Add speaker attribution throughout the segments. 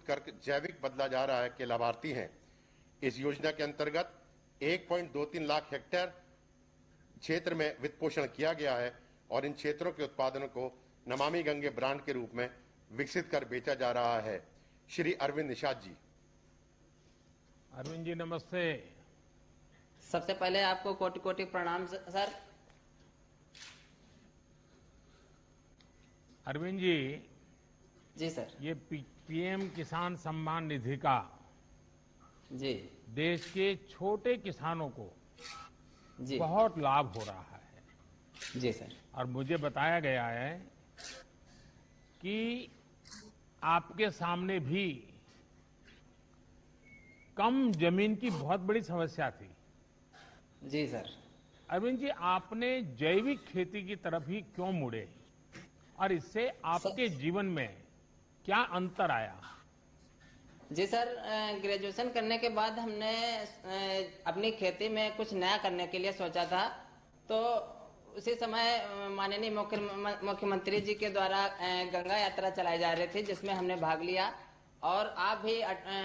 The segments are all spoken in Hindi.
Speaker 1: कर जैविक बदला जा रहा है के लाभार्थी हैं। इस योजना के अंतर्गत 1.23 लाख हेक्टेयर क्षेत्र में वित्त पोषण किया गया है और इन क्षेत्रों के उत्पादनों को नमामि गंगे ब्रांड के रूप में विकसित कर बेचा जा रहा है। श्री अरविंद निषाद जी।
Speaker 2: अरविंद जी नमस्ते।
Speaker 3: सबसे पहले आपको कोटि कोटि प्रणाम सर।
Speaker 2: अरविंद जी।
Speaker 3: जी सर।
Speaker 2: ये पीएम किसान सम्मान निधि का
Speaker 3: जी
Speaker 2: देश के छोटे किसानों को
Speaker 3: जी
Speaker 2: बहुत लाभ हो रहा है।
Speaker 3: जी सर।
Speaker 2: और मुझे बताया गया है कि आपके सामने भी कम जमीन की बहुत बड़ी समस्या थी।
Speaker 3: जी सर।
Speaker 2: अरविंद जी, आपने जैविक खेती की तरफ ही क्यों मुड़े और इससे आपके जीवन में क्या अंतर आया?
Speaker 3: जी सर, ग्रेजुएशन करने के बाद हमने अपनी खेती में कुछ नया करने के लिए सोचा था। तो उसी समय माननीय मुख्यमंत्री जी के द्वारा गंगा यात्रा चलाई जा रही थी, जिसमें हमने भाग लिया और आप भी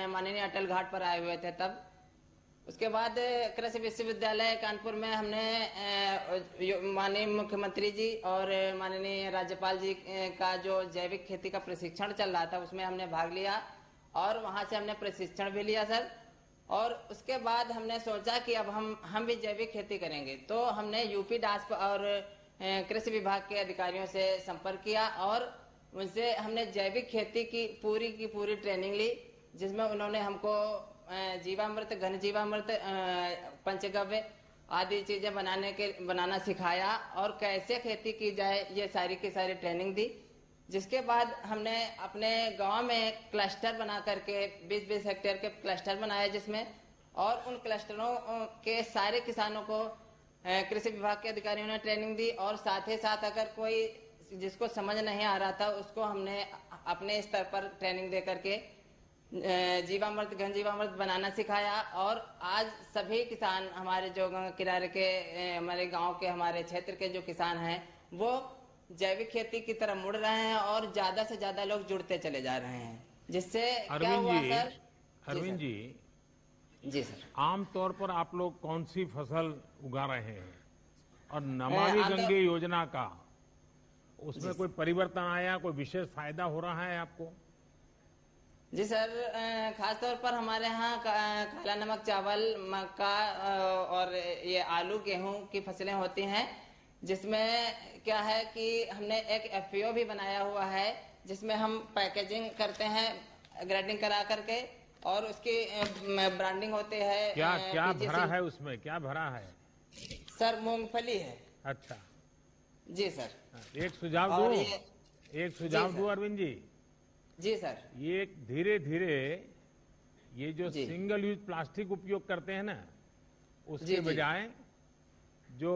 Speaker 3: माननीय अटल घाट पर आए हुए थे तब। उसके बाद कृषि विश्वविद्यालय कानपुर में हमने माननीय मुख्यमंत्री जी और माननीय राज्यपाल जी का जो जैविक खेती का प्रशिक्षण चल रहा था उसमें हमने भाग लिया और वहां से हमने प्रशिक्षण भी लिया सर। और उसके बाद हमने सोचा कि अब हम भी जैविक खेती करेंगे। तो हमने यूपी डास्प और कृषि विभाग के अधिकारियों से संपर्क किया और उनसे हमने जैविक खेती की पूरी ट्रेनिंग ली, जिसमें उन्होंने हमको जीवामृत, घन जीवामृत, पंचगव्य आदि चीजें बनाना सिखाया और कैसे खेती की जाए ये सारी की सारी ट्रेनिंग दी। जिसके बाद हमने अपने गांव में क्लस्टर बना करके 20-20 हेक्टेयर के क्लस्टर बनाए, जिसमें और उन क्लस्टरों के सारे किसानों को कृषि विभाग के अधिकारियों ने ट्रेनिंग दी और साथ ही साथ अगर कोई जिसको समझ नहीं आ रहा था उसको हमने अपने स्तर पर ट्रेनिंग दे करके जीवामृत, घन जीवामृत बनाना सिखाया। और आज सभी किसान हमारे जो गंगा किनारे के हमारे गांव के हमारे क्षेत्र के जो किसान हैं वो जैविक खेती की तरफ मुड़ रहे हैं और ज्यादा से ज्यादा लोग जुड़ते चले जा रहे हैं। जिससे क्या हुआ सर?
Speaker 2: अरविंद जी,
Speaker 3: जी सर।
Speaker 2: आमतौर पर आप लोग कौन सी फसल उगा रहे हैं और नमामि गंगे योजना का उसमें कोई परिवर्तन आया, कोई विशेष फायदा हो रहा है आपको?
Speaker 3: जी सर, खासतौर पर हमारे यहाँ काला नमक चावल, मक्का और ये आलू, गेहूं की फसलें होती हैं, जिसमें क्या है कि हमने एक एफपीओ भी बनाया हुआ है जिसमें हम पैकेजिंग करते हैं ग्रेडिंग करा करके और उसकी ब्रांडिंग होती है।
Speaker 2: क्या भरा है उसमें, क्या भरा है?
Speaker 3: सर मूंगफली है।
Speaker 2: अच्छा
Speaker 3: जी सर।
Speaker 2: एक सुझाव दूं अरविंद जी।
Speaker 3: जी सर।
Speaker 2: ये धीरे धीरे ये जो सिंगल यूज प्लास्टिक उपयोग करते हैं ना, उसके बजाय जो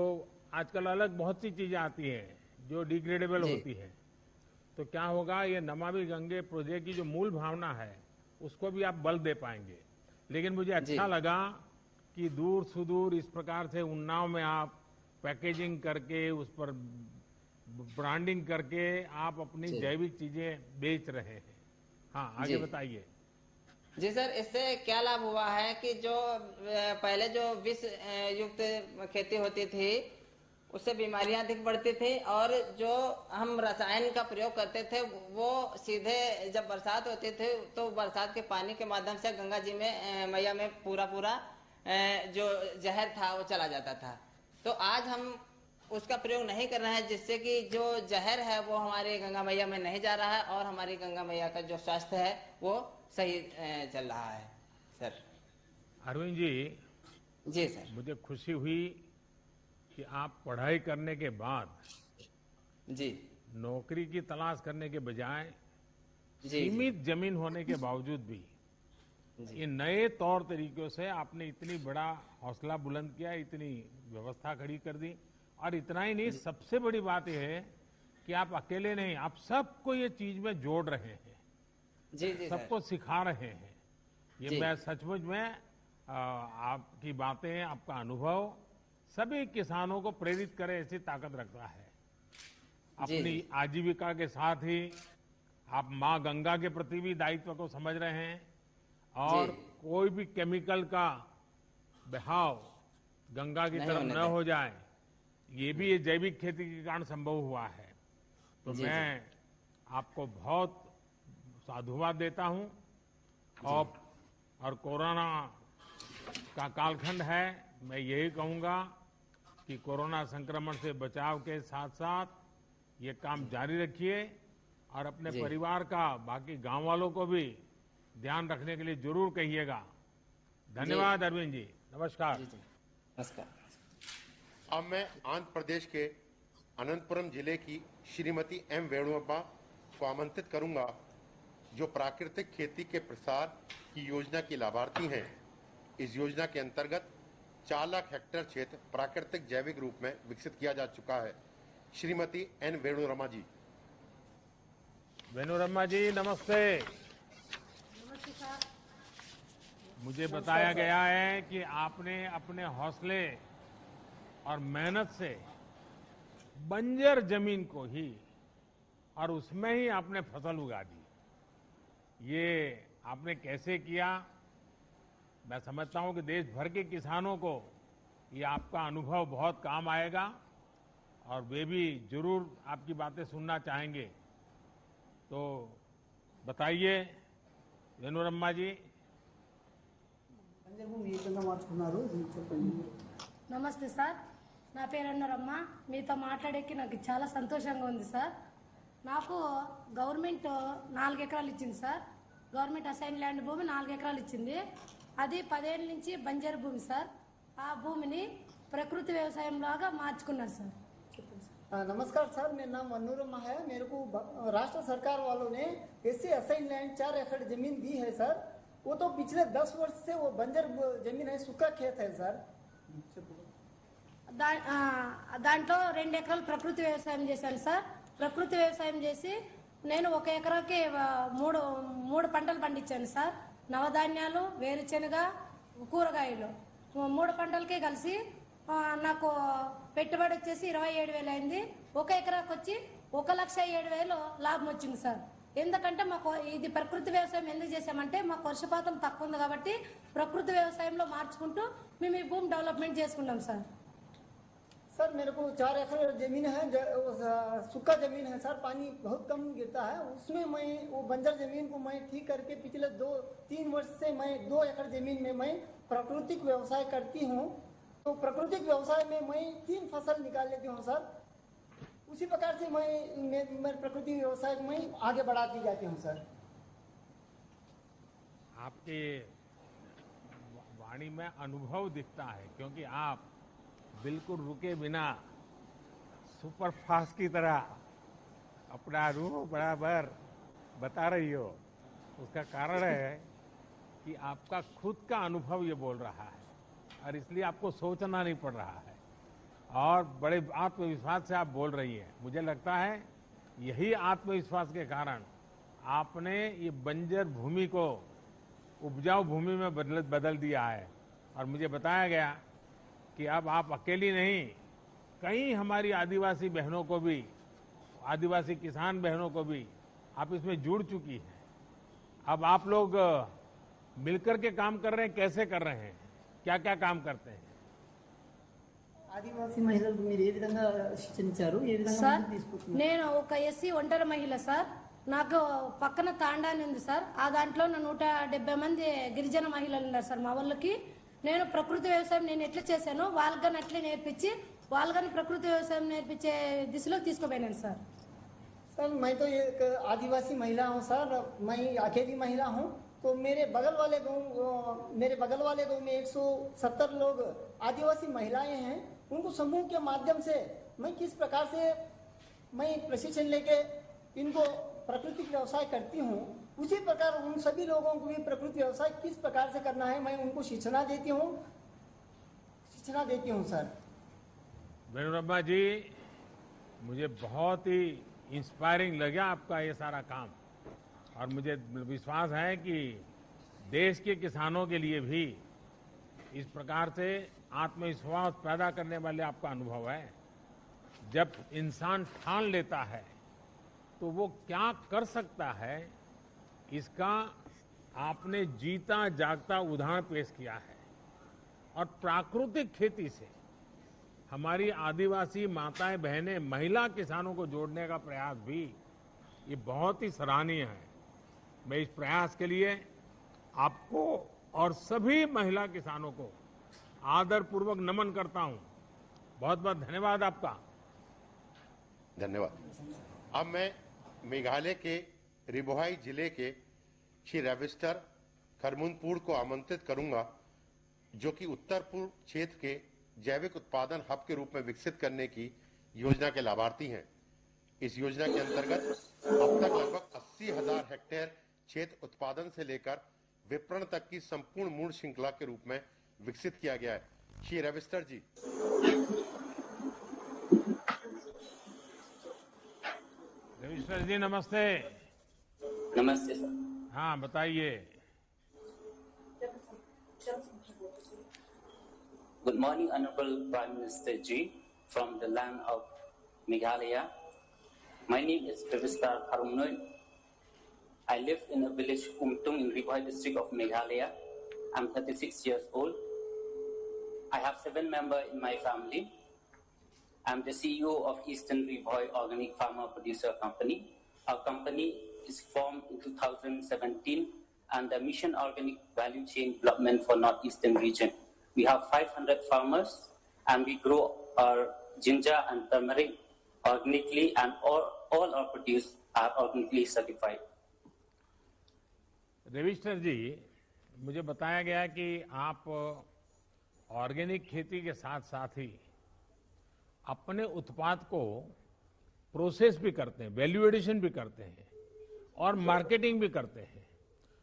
Speaker 2: आजकल अलग बहुत सी चीजें आती हैं जो डिग्रेडेबल होती है, तो क्या होगा, ये नमामि गंगे प्रोजेक्ट की जो मूल भावना है उसको भी आप बल दे पाएंगे। लेकिन मुझे अच्छा लगा कि दूर सुदूर इस प्रकार से उन्नाव में आप पैकेजिंग करके उस पर ब्रांडिंग करके आप अपनी जैविक चीजें बेच रहे हैं। हाँ, आगे बताइए।
Speaker 3: जी सर, इससे क्या लाभ हुआ है कि जो पहले जो विष युक्त खेती होती थी उससे बीमारियां अधिक बढ़ती थी और जो हम रसायन का प्रयोग करते थे वो सीधे जब बरसात होती थी तो बरसात के पानी के माध्यम से गंगा जी में मैया में पूरा जो जहर था वो चला जाता था। तो आज हम उसका प्रयोग नहीं कर रहे हैं, जिससे कि जो जहर है वो हमारे गंगा मैया में नहीं जा रहा है और हमारी गंगा मैया का जो स्वास्थ्य है वो सही चल रहा है सर।
Speaker 2: अरविंद जी।
Speaker 3: जी सर।
Speaker 2: मुझे खुशी हुई कि आप पढ़ाई करने के बाद
Speaker 3: जी
Speaker 2: नौकरी की तलाश करने के बजाय सीमित जमीन होने के बावजूद भी ये नए तौर तरीकों से आपने इतनी बड़ा हौसला बुलंद किया, इतनी व्यवस्था खड़ी कर दी। और इतना ही नहीं, सबसे बड़ी बात यह है कि आप अकेले नहीं, आप सबको ये चीज में जोड़ रहे हैं।
Speaker 3: जी
Speaker 2: सबको सिखा रहे हैं। ये मैं सचमुच में आपकी बातें, आपका अनुभव सभी किसानों को प्रेरित करे ऐसी ताकत रखता है। अपनी आजीविका के साथ ही आप माँ गंगा के प्रति भी दायित्व को समझ रहे हैं और कोई भी केमिकल का बहाव गंगा की तरफ न हो जाए, ये भी ये जैविक खेती के कारण संभव हुआ है। तो मैं आपको बहुत साधुवाद देता हूं। और कोरोना का कालखंड है, मैं यही कहूंगा कि कोरोना संक्रमण से बचाव के साथ साथ ये काम जारी रखिए और अपने परिवार का, बाकी गांव वालों को भी ध्यान रखने के लिए जरूर कहिएगा। धन्यवाद अरविंद जी, नमस्कार।
Speaker 3: नमस्कार।
Speaker 1: अब मैं आंध्र प्रदेश के अनंतपुरम जिले की श्रीमती एम वेणुअप्पा को आमंत्रित करूंगा, जो प्राकृतिक खेती के प्रसार की योजना की लाभार्थी हैं। इस योजना के अंतर्गत 4 लाख हेक्टेयर क्षेत्र प्राकृतिक जैविक रूप में विकसित किया जा चुका है। श्रीमती एन वेणुरमा जी।
Speaker 2: वेणुरमा जी नमस्ते।
Speaker 4: नमस्ते सर।
Speaker 2: मुझे बताया गया है कि आपने अपने हौसले और मेहनत से बंजर जमीन को ही और उसमें ही आपने फसल उगा दी। ये आपने कैसे किया? मैं समझता हूं कि देश भर के किसानों को ये आपका अनुभव बहुत काम आएगा और वे भी जरूर आपकी बातें सुनना चाहेंगे। तो बताइए वेणुरम्मा जी।
Speaker 4: నమస్తే సార్, నా పేరు అన్నరమ్మ. మీతో మాట్లాడేకి నాకు చాలా సంతోషంగా ఉంది సార్. నాకు గవర్నమెంట్ 4 ఎకరాలు ఇచ్చింది సార్. గవర్నమెంట్ అసైన్ ల్యాండ్ భూమి 4 ఎకరాలు ఇచ్చింది. అది 10 ఏళ్ళ నుంచి బంజరు భూమి సార్. ఆ భూమిని ప్రకృతి వ్యవసాయం లాగా మార్చుకున్నారు సార్.
Speaker 5: नमस्कार सर, मेरा नाम मनोरमा है। मेरे को राष्ट्र सरकार वालों ने ऐसे असाइन लैंड 4 एकड़ जमीन दी है सर। वो तो पिछले 10 वर्ष से वो बंजर जमीन है, सूखा खेत है सर।
Speaker 4: దాంట్లో 2 ఎకరాలు ప్రకృతి వ్యవసాయం చేశాను సార్. ప్రకృతి వ్యవసాయం చేసి నేను 1 ఎకరాకి మూడు పంటలు పండించాను సార్. నవధాన్యాలు, వేరుశెనగ, కూరగాయలు 3 పంటలకే కలిసి నాకు పెట్టుబడి వచ్చేసి 27,000 అయింది. 1 ఎకరాకి వచ్చి 1,07,000 లాభం వచ్చింది సార్. ఎందుకంటే మాకు ఇది ప్రకృతి వ్యవసాయం ఎందుకు చేసామంటే మాకు వర్షపాతం తక్కువ ఉంది కాబట్టి ప్రకృతి వ్యవసాయంలో మార్చుకుంటూ మేము ఈ భూమి డెవలప్మెంట్ చేసుకున్నాం సార్.
Speaker 5: सर मेरे को 4 एकड़ जमीन है, सूखा जमीन है सर, पानी बहुत कम गिरता है। उसमें मैं वो बंजर जमीन को मैं ठीक करके पिछले 2-3 वर्ष से मैं 2 एकड़ जमीन में मैं प्राकृतिक व्यवसाय करती हूँ। तो प्राकृतिक व्यवसाय में मैं 3 फसल निकाल लेती हूँ सर। उसी प्रकार से मैं प्रकृति व्यवसाय में आगे बढ़ाती जाती हूँ सर।
Speaker 2: आपके वाणी में अनुभव दिखता है, क्योंकि आप बिल्कुल रुके बिना सुपरफास्ट की तरह अपना रूह बराबर बता रही हो। उसका कारण है कि आपका खुद का अनुभव ये बोल रहा है और इसलिए आपको सोचना नहीं पड़ रहा है और बड़े आत्मविश्वास से आप बोल रही हैं। मुझे लगता है यही आत्मविश्वास के कारण आपने ये बंजर भूमि को उपजाऊ भूमि में बदल दिया है। और मुझे बताया गया कि अब आप अकेली नहीं, कई हमारी आदिवासी बहनों को भी, आदिवासी किसान बहनों को भी आप इसमें जुड़ चुकी हैं। अब आप लोग मिलकर के काम कर रहे हैं, कैसे कर रहे हैं, क्या क्या काम करते हैं?
Speaker 5: ఆదివాసీ మహిళలకు మీరు ఏ విధంగా శిక్షణ ఇచ్చారు, ఏ విధంగా
Speaker 4: సార్
Speaker 5: ముందుకు తీసుకుంటున్నారు?
Speaker 4: నేను ఒక ఎస్సీ ఒంటరి మహిళ సార్. నాకు పక్కన తాండాని ఉంది సార్. ఆ దాంట్లో 170 మంది గిరిజన మహిళలు ఉన్నారు సార్ మా వాళ్ళకి. నేను ప్రకృతి వ్యవసాయం నేను ఎట్లా చేశానో వాళ్ళని అట్లే నేర్పించి వాళ్ళని ప్రకృతి వ్యవసాయం నేర్పించే దిశలో తీసుకుపోయినాను సార్.
Speaker 5: सर मैं तो एक आदिवासी महिला हूँ सर, मैं अकेली महिला हूँ। तो मेरे बगल वाले गांव में 170 लोग आदिवासी महिलाएं हैं। उनको समूह के माध्यम से मैं किस प्रकार से मैं प्रशिक्षण लेके इनको प्राकृतिक व्यवसाय करती हूँ, उसी प्रकार उन सभी लोगों को भी प्रकृति व्यवसाय किस प्रकार से करना है मैं उनको शिक्षण देती हूँ सर।
Speaker 2: वेणुरम्मा जी, मुझे बहुत ही इंस्पायरिंग लगा आपका ये सारा काम और मुझे विश्वास है कि देश के किसानों के लिए भी इस प्रकार से आत्मविश्वास पैदा करने वाले आपका अनुभव है। जब इंसान ठान लेता है तो वो क्या कर सकता है, इसका आपने जीता जागता उदाहरण पेश किया है। और प्राकृतिक खेती से हमारी आदिवासी माताएं बहनें महिला किसानों को जोड़ने का प्रयास भी ये बहुत ही सराहनीय है। मैं इस प्रयास के लिए आपको और सभी महिला किसानों को आदरपूर्वक नमन करता हूं। बहुत बहुत धन्यवाद आपका।
Speaker 1: धन्यवाद। अब मैं मेघालय के रिबोहाई जिले के श्री रविस्टर खरमुनपुर को आमंत्रित करूंगा, जो कि उत्तर पूर्व क्षेत्र के जैविक उत्पादन हब के रूप में विकसित करने की योजना के लाभार्थी हैं। इस योजना के अंतर्गत अब तक लगभग 80,000 हेक्टेयर क्षेत्र उत्पादन से लेकर विपणन तक की संपूर्ण मूल श्रृंखला के रूप में विकसित किया गया है। श्री रविस्टर जी।
Speaker 2: रविस्टर जी नमस्ते।
Speaker 6: नमस्ते सर।
Speaker 2: हाँ बताइए।
Speaker 6: Good morning, Honorable Prime Minister Ji, from the land of Meghalaya. My name is Ravistar Kharumnoy. I live in a village Umtung in Ribohai district of Meghalaya. I'm 36 years old. I have 7 members in my family. I'm the CEO of Eastern Ribohai Organic Farmer Producer Company. Our company is formed in 2017 under Mission Organic Value Chain Development for Northeastern region. We have 500 farmers and we grow our ginger and turmeric organically, and all our produce are organically certified.
Speaker 2: रविस्टर जी, मुझे बताया गया कि आप ऑर्गेनिक खेती के साथ साथ ही अपने उत्पाद को प्रोसेस भी करते हैं, वैल्यू एडिशन भी करते हैं और मार्केटिंग भी करते हैं।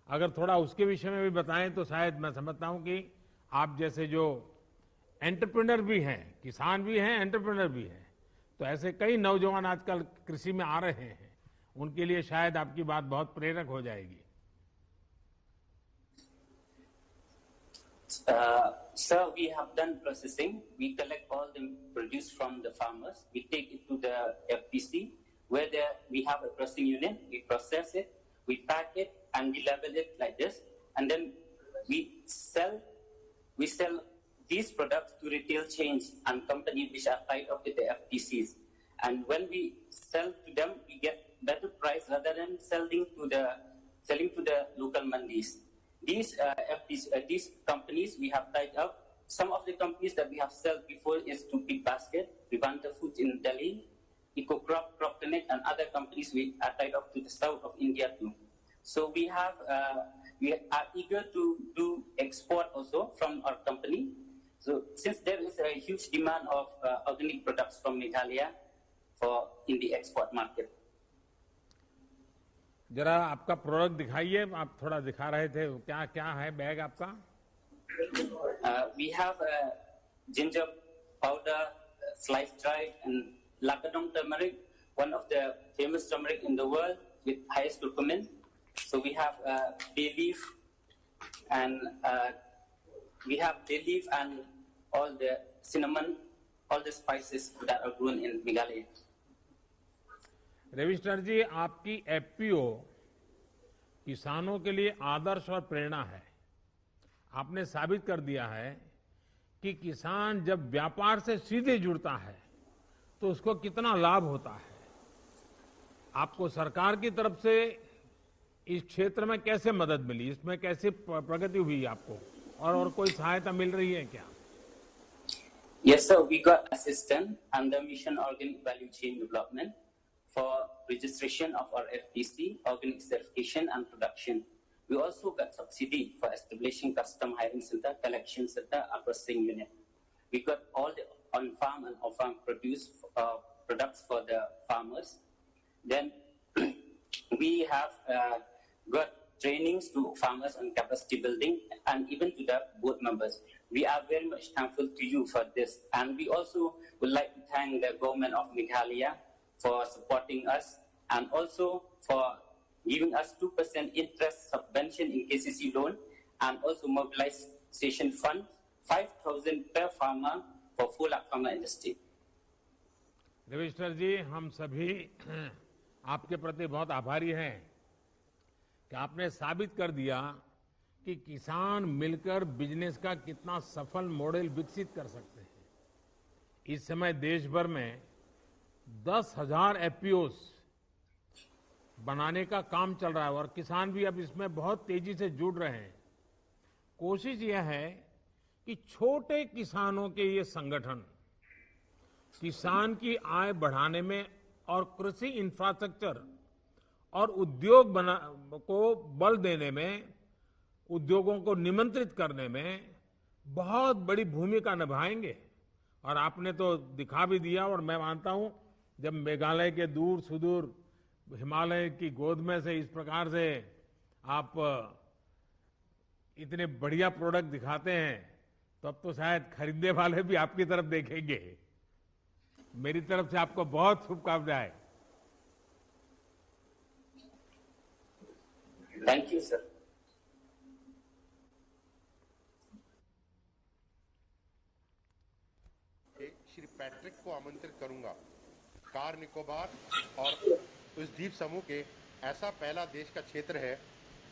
Speaker 2: अगर थोड़ा उसके विषय में भी बताएं तो शायद मैं समझता हूं कि आप जैसे जो एंटरप्रेन्योर भी हैं, किसान भी हैं, एंटरप्रेन्योर भी हैं, तो ऐसे कई नौजवान आजकल कृषि में आ रहे हैं, उनके लिए शायद आपकी बात बहुत प्रेरक हो जाएगी।
Speaker 6: Sir, we have done processing. We collect all the produce from the farmers. We take it to the FPC, where we have a processing unit. We process it, we pack it, and we label it like this. And then we sell these products to retail chains and companies which are tied up with the FPCs. And when we sell to them, we get better price rather than selling to the local mandis. These companies we have tied up. Some of the companies that we have sold before is to Big Basket, Vivanta Foods in Delhi, EcoCrop, Crop Connect, and other companies we are tied up to the south of India too. So we are eager to do export also from our company. So since there is a huge demand of organic products from Meghalaya in the export market.
Speaker 2: जरा आपका प्रोडक्ट दिखाइए, आप थोड़ा दिखा रहे थे, क्या क्या है बैग आपका?
Speaker 6: We have ginger powder, sliced dried, and Lakadong turmeric, one of the famous turmeric in the world with highest curcumin. So we have bay leaf, and all the cinnamon, all the spices that are grown in Meghalaya.
Speaker 2: रविस्टर जी, आपकी एफपीओ किसानों के लिए आदर्श और प्रेरणा है। आपने साबित कर दिया है कि किसान जब व्यापार से सीधे जुड़ता है तो उसको कितना लाभ होता है। आपको सरकार की तरफ से इस क्षेत्र में कैसे मदद मिली, इसमें कैसे प्रगति हुई आपको, और कोई सहायता मिल रही है क्या?
Speaker 6: Yes, sir. We got assistance under Mission Organic Value Chain Development for registration of our FPC, organic certification and production. We also got subsidy for establishing custom hiring center, collection center, and processing unit. We got all the on-farm and off-farm products for the farmers. Then we have got trainings to farmers on capacity building and even to the board members. We are very much thankful to you for this. And we also would like to thank the government of Meghalaya for supporting us and also for giving us 2% interest subvention in KCC loan and also mobilization fund, 5,000 per farmer for full farmer industry.
Speaker 2: रविस्टर जी, हम सभी आपके प्रति बहुत आभारी हैं कि आपने साबित कर दिया कि किसान मिलकर बिजनेस का कितना सफल मॉडल विकसित कर सकते हैं। इस समय देश भर में 10,000 एफपीओस बनाने का काम चल रहा है और किसान भी अब इसमें बहुत तेजी से जुड़ रहे हैं। कोशिश यह है कि छोटे किसानों के ये संगठन किसान की आय बढ़ाने में और कृषि इंफ्रास्ट्रक्चर और उद्योग को बल देने में, उद्योगों को निमंत्रित करने में बहुत बड़ी भूमिका निभाएंगे। और आपने तो दिखा भी दिया और मैं मानता हूं जब मेघालय के दूर सुदूर हिमालय की गोद में से इस प्रकार से आप इतने बढ़िया प्रोडक्ट दिखाते हैं तो अब तो शायद खरीदने वाले भी आपकी तरफ देखेंगे। मेरी तरफ से आपको बहुत शुभकामनाएं।
Speaker 6: Thank you sir.
Speaker 1: Shri Patrick को आमंत्रित करूंगा। कार निकोबार और उस द्वीप समूह के ऐसा पहला देश का क्षेत्र है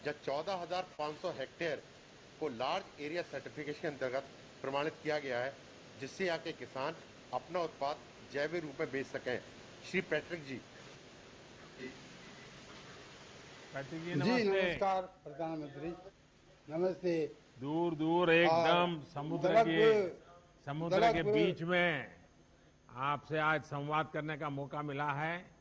Speaker 1: जब 14,500 हेक्टेयर को लार्ज एरिया सर्टिफिकेशन के अंतर्गत प्रमाणित किया गया है, जिससे यहाँ के किसान अपना उत्पाद जैविक रूप में बेच सकें। श्री पैट्रिक जी।
Speaker 2: पैट्रिक जी
Speaker 7: जी नमस्कार प्रधानमंत्री, नमस्ते।
Speaker 2: दूर दूर एकदम समुद्र के बीच में आपसे आज संवाद करने का मौका मिला है।